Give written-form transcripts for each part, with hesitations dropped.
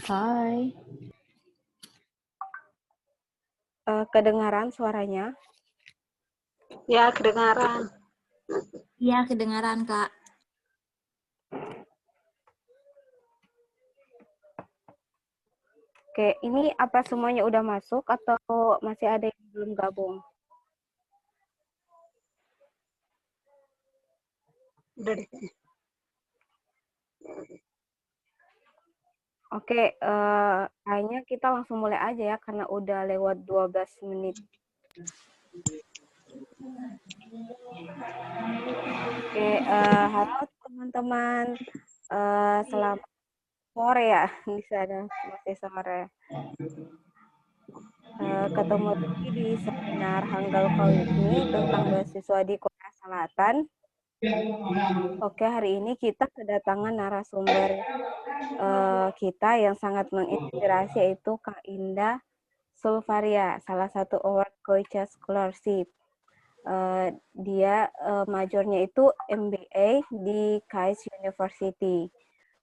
Hai. Kedengaran suaranya? Ya, kedengaran. Iya, kedengaran, Kak. Oke, ini apa semuanya udah masuk atau masih ada yang belum gabung? Udah deh. Oke, kayaknya kita langsung mulai aja ya karena udah lewat 12 menit. Oke, halo teman-teman. Selamat sore ya di sana, masih sore. Ketemu lagi di seminar Hangul kali ini tentang beasiswa di Korea Selatan. Oke, hari ini kita kedatangan narasumber kita yang sangat menginspirasi, yaitu Kak Indah Sulfaria, salah satu award Koicha Scholarship. Dia majornya itu MBA di KAIS University.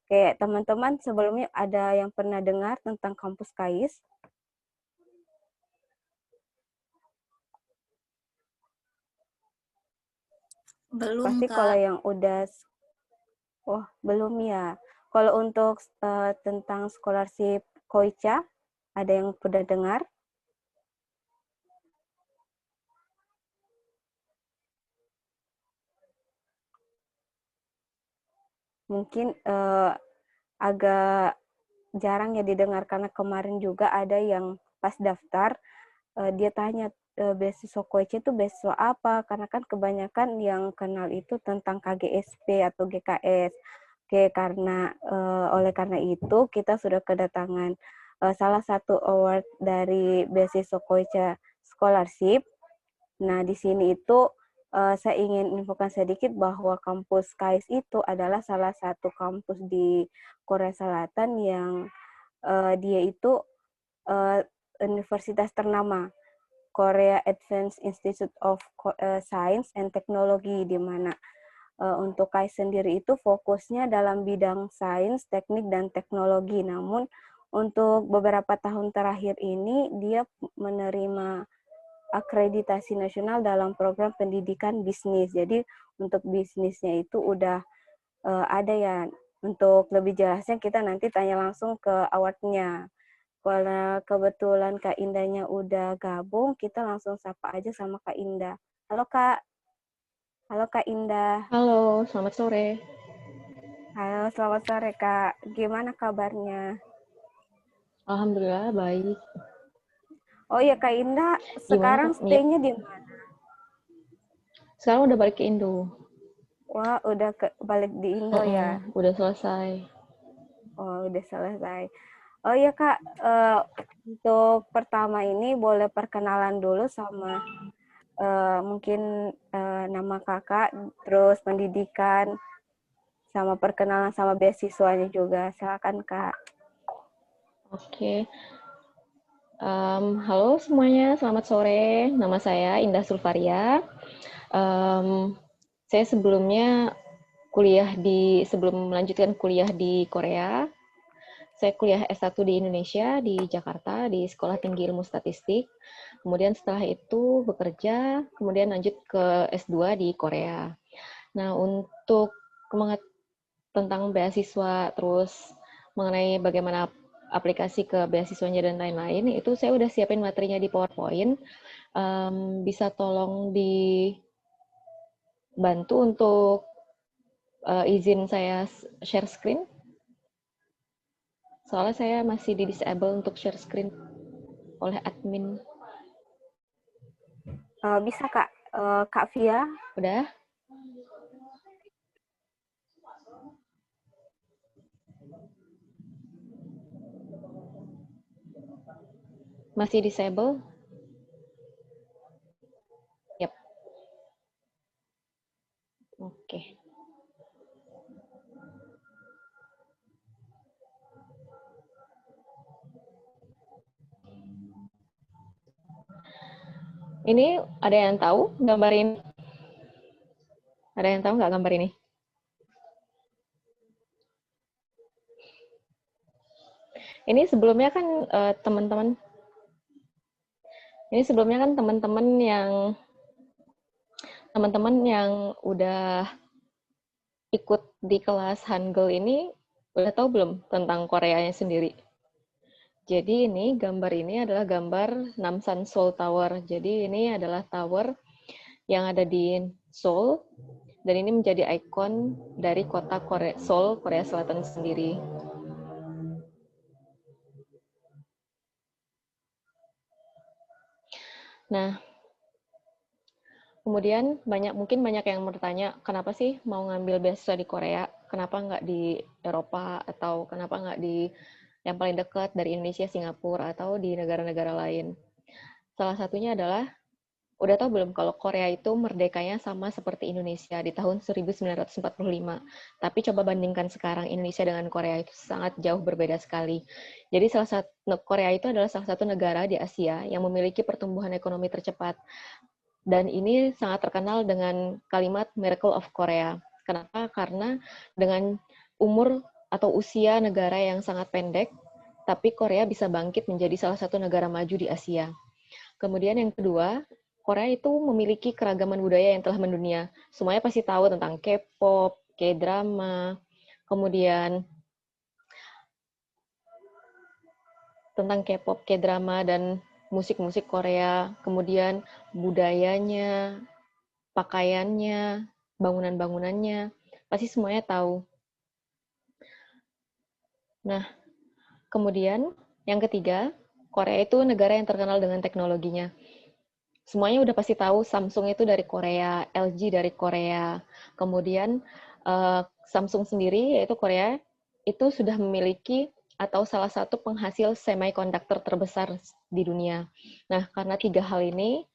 Oke, teman-teman, sebelumnya ada yang pernah dengar tentang kampus KAIS? Belum, Pasti Kak. kalau yang udah, oh belum ya. Kalau untuk tentang scholarship Koicha, ada yang pernah dengar? Mungkin agak jarang ya didengar karena kemarin juga ada yang pas daftar dia tanya beasiswa Koichi itu beasiswa apa, karena kan kebanyakan yang kenal itu tentang KGSP atau GKS. Oke, karena oleh karena itu kita sudah kedatangan salah satu award dari beasiswa Koichi Scholarship. Nah, di sini itu saya ingin infokan sedikit bahwa kampus KAIS itu adalah salah satu kampus di Korea Selatan yang dia itu universitas ternama, Korea Advanced Institute of Science and Technology, di mana untuk KAIS sendiri itu fokusnya dalam bidang sains, teknik, dan teknologi. Namun untuk beberapa tahun terakhir ini dia menerima akreditasi nasional dalam program pendidikan bisnis. Jadi untuk bisnisnya itu udah ada ya. Untuk lebih jelasnya kita nanti tanya langsung ke awardnya. Kalau kebetulan Kak Indahnya udah gabung, kita langsung sapa aja sama Kak Indah. Halo Kak. Halo Kak Indah. Halo, selamat sore. Halo, selamat sore Kak. Gimana kabarnya? Alhamdulillah baik. Oh iya Kak Indah, Gimana, sekarang Kak? Yep. stay-nya di mana? Sekarang udah balik ke Indo. Wah, udah balik di Indo ya? Udah selesai. Oh, udah selesai. Oh iya Kak, untuk pertama ini boleh perkenalan dulu sama mungkin nama Kakak, terus pendidikan, sama perkenalan sama beasiswanya juga. Silakan Kak. Oke. Halo semuanya, selamat sore. Nama saya Indah Sulfaria. Saya sebelumnya sebelum melanjutkan kuliah di Korea, saya kuliah S1 di Indonesia, di Jakarta, di Sekolah Tinggi Ilmu Statistik. Kemudian setelah itu bekerja, kemudian lanjut ke S2 di Korea. Nah, untuk tentang beasiswa, terus mengenai bagaimana aplikasi ke beasiswanya dan lain-lain, itu saya udah siapin materinya di PowerPoint. Bisa tolong dibantu untuk izin saya share screen? Soalnya saya masih di disable untuk share screen oleh admin. Bisa Kak. Kak Via. Udah? Masih disable? Yap. Oke. Ini ada yang tahu gambar ini? Ada yang tahu nggak gambar ini? Ini sebelumnya kan teman-teman, ini sebelumnya kan teman-teman yang udah ikut di kelas Hangul ini udah tahu belum tentang Koreanya sendiri? Jadi ini gambar ini adalah gambar Namsan Seoul Tower. Jadi ini adalah tower yang ada di Seoul dan ini menjadi ikon dari kota Seoul, Korea Selatan sendiri. Nah, kemudian mungkin banyak yang bertanya, kenapa sih mau ngambil beasiswa di Korea? Kenapa nggak di Eropa atau kenapa nggak di yang paling dekat dari Indonesia, Singapura atau di negara-negara lain? Salah satunya adalah udah tahu belum kalau Korea itu merdekanya sama seperti Indonesia di tahun 1945. Tapi coba bandingkan sekarang Indonesia dengan Korea itu sangat jauh berbeda sekali. Jadi Korea itu adalah salah satu negara di Asia yang memiliki pertumbuhan ekonomi tercepat. Dan ini sangat terkenal dengan kalimat Miracle of Korea. Kenapa? Karena dengan umur atau usia negara yang sangat pendek, tapi Korea bisa bangkit menjadi salah satu negara maju di Asia. Kemudian yang kedua, Korea itu memiliki keragaman budaya yang telah mendunia. Semuanya pasti tahu tentang K-pop, K-drama, kemudian tentang K-pop, K-drama, dan musik-musik Korea, kemudian budayanya, pakaiannya, bangunan-bangunannya, pasti semuanya tahu. Nah, kemudian yang ketiga, Korea itu negara yang terkenal dengan teknologinya. Semuanya udah pasti tahu Samsung itu dari Korea, LG dari Korea. Kemudian Samsung sendiri yaitu Korea itu sudah memiliki atau salah satu penghasil semiconductor terbesar di dunia. Nah, karena tiga hal ini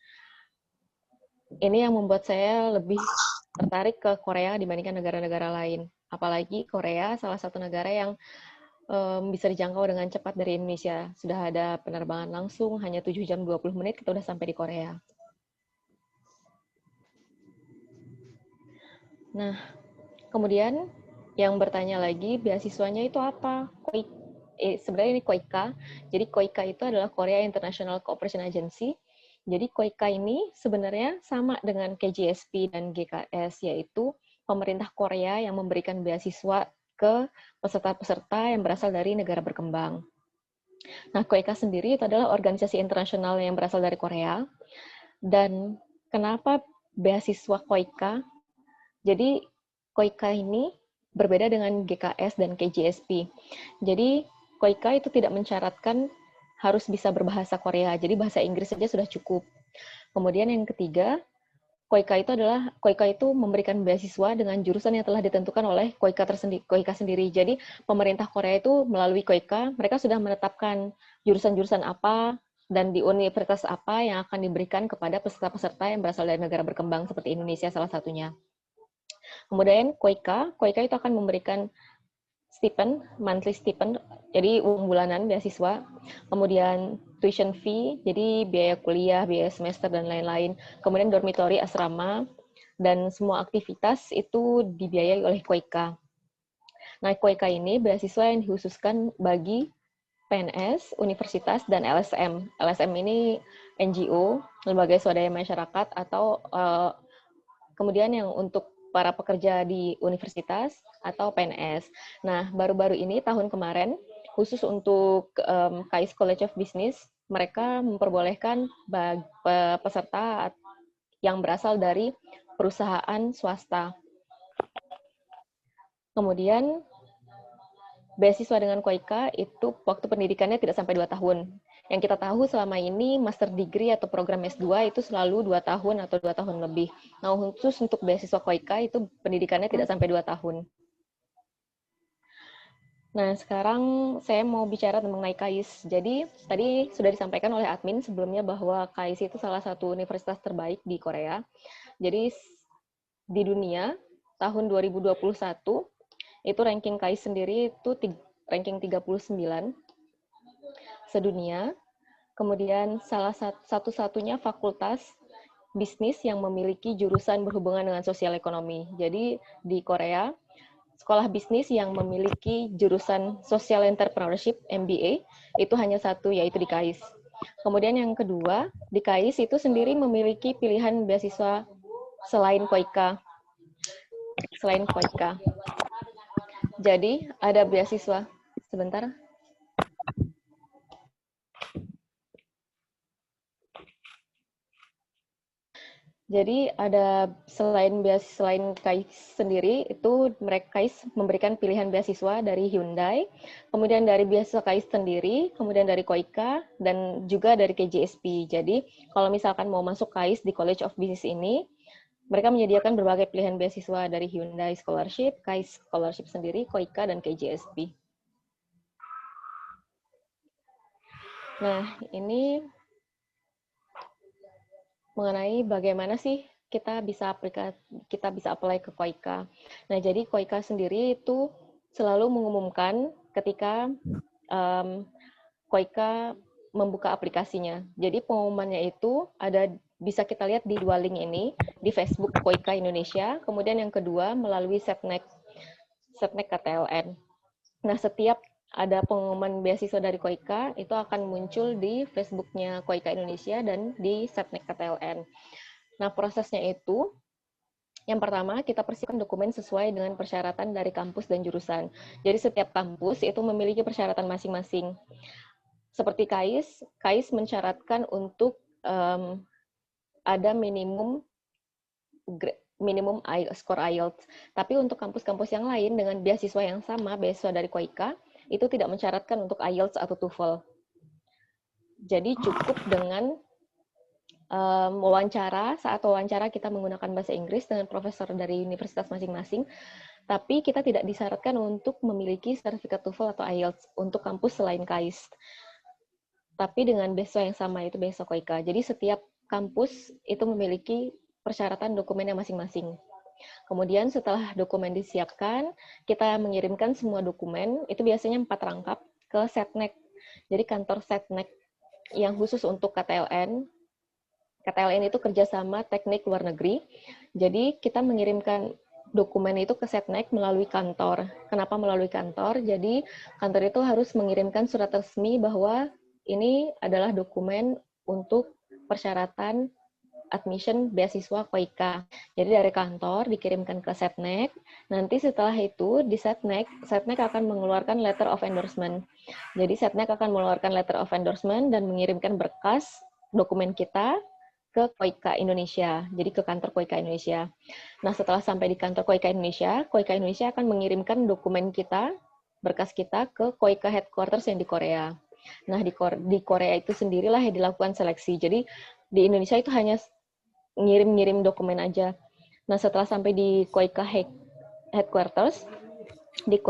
yang membuat saya lebih tertarik ke Korea dibandingkan negara-negara lain. Apalagi Korea salah satu negara yang bisa dijangkau dengan cepat dari Indonesia. Sudah ada penerbangan langsung, hanya 7 jam 20 menit kita udah sampai di Korea. Nah, kemudian yang bertanya lagi, beasiswanya itu apa? Sebenarnya ini KOICA. Jadi KOICA itu adalah Korea International Cooperation Agency. Jadi KOICA ini sebenarnya sama dengan KJSP dan GKS, yaitu pemerintah Korea yang memberikan beasiswa ke peserta-peserta yang berasal dari negara berkembang. Nah, KOICA sendiri itu adalah organisasi internasional yang berasal dari Korea. Dan kenapa beasiswa KOICA? Jadi KOICA ini berbeda dengan GKS dan KJSP. Jadi KOICA itu tidak mensyaratkan harus bisa berbahasa Korea, jadi bahasa Inggris saja sudah cukup. Kemudian yang ketiga, KOICA itu memberikan beasiswa dengan jurusan yang telah ditentukan oleh KOICA sendiri. Jadi pemerintah Korea itu melalui KOICA, mereka sudah menetapkan jurusan-jurusan apa dan di universitas apa yang akan diberikan kepada peserta-peserta yang berasal dari negara berkembang seperti Indonesia salah satunya. Kemudian KOICA itu akan memberikan monthly stipend, jadi uang bulanan beasiswa, kemudian tuition fee, jadi biaya kuliah, biaya semester, dan lain-lain, kemudian dormitory, asrama, dan semua aktivitas itu dibiayai oleh KOICA. Nah, KOICA ini beasiswa yang dikhususkan bagi PNS, universitas, dan LSM. LSM ini NGO, lembaga swadaya masyarakat, atau kemudian yang untuk para pekerja di universitas atau PNS. Nah, baru-baru ini tahun kemarin, khusus untuk KAIS College of Business, mereka memperbolehkan peserta yang berasal dari perusahaan swasta. Kemudian, beasiswa dengan KOICA itu waktu pendidikannya tidak sampai 2 tahun. Yang kita tahu selama ini master degree atau program S2 itu selalu 2 tahun atau 2 tahun lebih. Nah, khusus untuk beasiswa KOICA itu pendidikannya tidak sampai 2 tahun. Nah, sekarang saya mau bicara mengenai KAIS. Jadi, tadi sudah disampaikan oleh admin sebelumnya bahwa KAIS itu salah satu universitas terbaik di Korea. Jadi, di dunia, tahun 2021, itu ranking KAIS sendiri itu ranking 39 sedunia. Kemudian salah satu-satunya fakultas bisnis yang memiliki jurusan berhubungan dengan sosial ekonomi. Jadi di Korea, sekolah bisnis yang memiliki jurusan Social Entrepreneurship MBA itu hanya satu, yaitu di KAIS. Kemudian yang kedua, di KAIS itu sendiri memiliki pilihan beasiswa selain KOIKA. Jadi ada beasiswa. Sebentar. Jadi ada selain KAIS sendiri itu KAIS memberikan pilihan beasiswa dari Hyundai, kemudian dari beasiswa KAIS sendiri, kemudian dari KOIKA dan juga dari KJSP. Jadi kalau misalkan mau masuk KAIS di College of Business ini, mereka menyediakan berbagai pilihan beasiswa dari Hyundai Scholarship, KAIS Scholarship sendiri, KOIKA dan KJSP. Nah, ini mengenai bagaimana sih kita bisa apply ke KOIKA. Nah, jadi KOIKA sendiri itu selalu mengumumkan ketika KOIKA membuka aplikasinya. Jadi pengumumannya itu bisa kita lihat di dua link ini, di Facebook KOIKA Indonesia, kemudian yang kedua melalui Setnek KTLN. Nah, setiap ada pengumuman beasiswa dari KOIKA, itu akan muncul di Facebook-nya KOIKA Indonesia dan di Setnek KTLN. Nah, prosesnya itu, yang pertama, kita persiapkan dokumen sesuai dengan persyaratan dari kampus dan jurusan. Jadi, setiap kampus itu memiliki persyaratan masing-masing. Seperti KAIS mensyaratkan untuk ada minimum skor IELTS. Tapi untuk kampus-kampus yang lain dengan beasiswa yang sama, beasiswa dari KOIKA, itu tidak mensyaratkan untuk IELTS atau TOEFL. Jadi cukup dengan saat wawancara kita menggunakan bahasa Inggris dengan profesor dari universitas masing-masing, tapi kita tidak disyaratkan untuk memiliki sertifikat TOEFL atau IELTS untuk kampus selain KAIS. Tapi dengan beasiswa yang sama, itu beasiswa KOIKA. Jadi setiap kampus itu memiliki persyaratan dokumennya masing-masing. Kemudian setelah dokumen disiapkan, kita mengirimkan semua dokumen, itu biasanya 4 rangkap ke Setnek. Jadi kantor Setnek yang khusus untuk KTLN. KTLN itu kerjasama teknik luar negeri. Jadi kita mengirimkan dokumen itu ke Setnek melalui kantor. Kenapa melalui kantor? Jadi kantor itu harus mengirimkan surat resmi bahwa ini adalah dokumen untuk persyaratan admission beasiswa KOIKA. Jadi dari kantor dikirimkan ke Setnek. Nanti setelah itu di Setnek akan mengeluarkan letter of endorsement. Jadi Setnek akan mengeluarkan letter of endorsement dan mengirimkan berkas dokumen kita ke KOIKA Indonesia. Jadi ke kantor KOIKA Indonesia. Nah, setelah sampai di kantor KOIKA Indonesia akan mengirimkan dokumen kita, berkas kita ke KOIKA headquarters yang di Korea. Nah, di Korea itu sendirilah yang dilakukan seleksi. Jadi di Indonesia itu hanya ngirim dokumen aja. Nah, setelah sampai di KOIKA headquarters di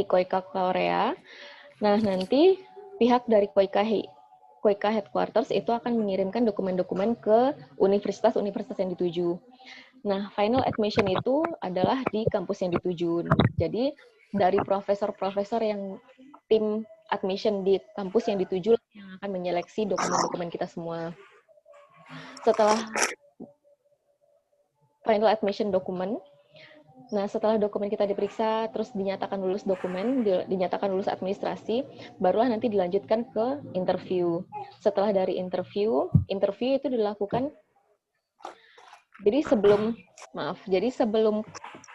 KOIKA Korea, nah nanti pihak dari KOIKA headquarters itu akan mengirimkan dokumen-dokumen ke universitas-universitas yang dituju. Nah, final admission itu adalah di kampus yang dituju. Jadi dari profesor-profesor yang tim admission di kampus yang dituju yang akan menyeleksi dokumen-dokumen kita semua. Setelah final admission dokumen. Nah, setelah dokumen kita diperiksa, terus dinyatakan lulus dokumen, dinyatakan lulus administrasi, barulah nanti dilanjutkan ke interview. Setelah dari interview itu dilakukan, jadi sebelum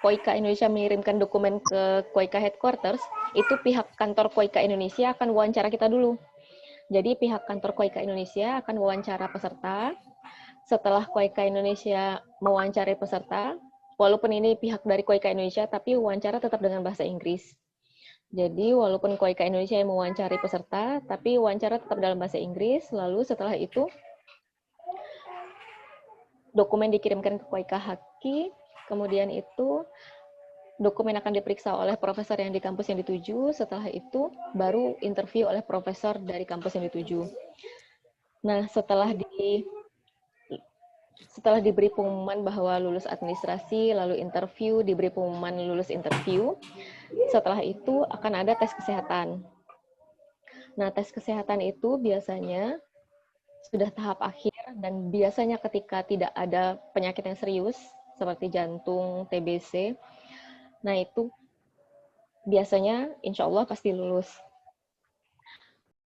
KOIKA Indonesia mengirimkan dokumen ke KOIKA headquarters, itu pihak kantor KOIKA Indonesia akan wawancara kita dulu. Jadi pihak kantor KOIKA Indonesia akan wawancara peserta. Setelah KOIKA Indonesia mewawancarai peserta, walaupun ini pihak dari KOIKA Indonesia, tapi wawancara tetap dengan bahasa Inggris. Jadi walaupun KOIKA Indonesia yang mewawancarai peserta, tapi wawancara tetap dalam bahasa Inggris. Lalu setelah itu, dokumen dikirimkan ke KOIKA Haki, kemudian itu dokumen akan diperiksa oleh profesor yang di kampus yang dituju, setelah itu baru interview oleh profesor dari kampus yang dituju. Nah, setelah diberi pengumuman bahwa lulus administrasi, lalu interview, diberi pengumuman lulus interview, setelah itu akan ada tes kesehatan. Nah, tes kesehatan itu biasanya sudah tahap akhir dan biasanya ketika tidak ada penyakit yang serius seperti jantung, TBC, nah itu biasanya insya Allah pasti lulus.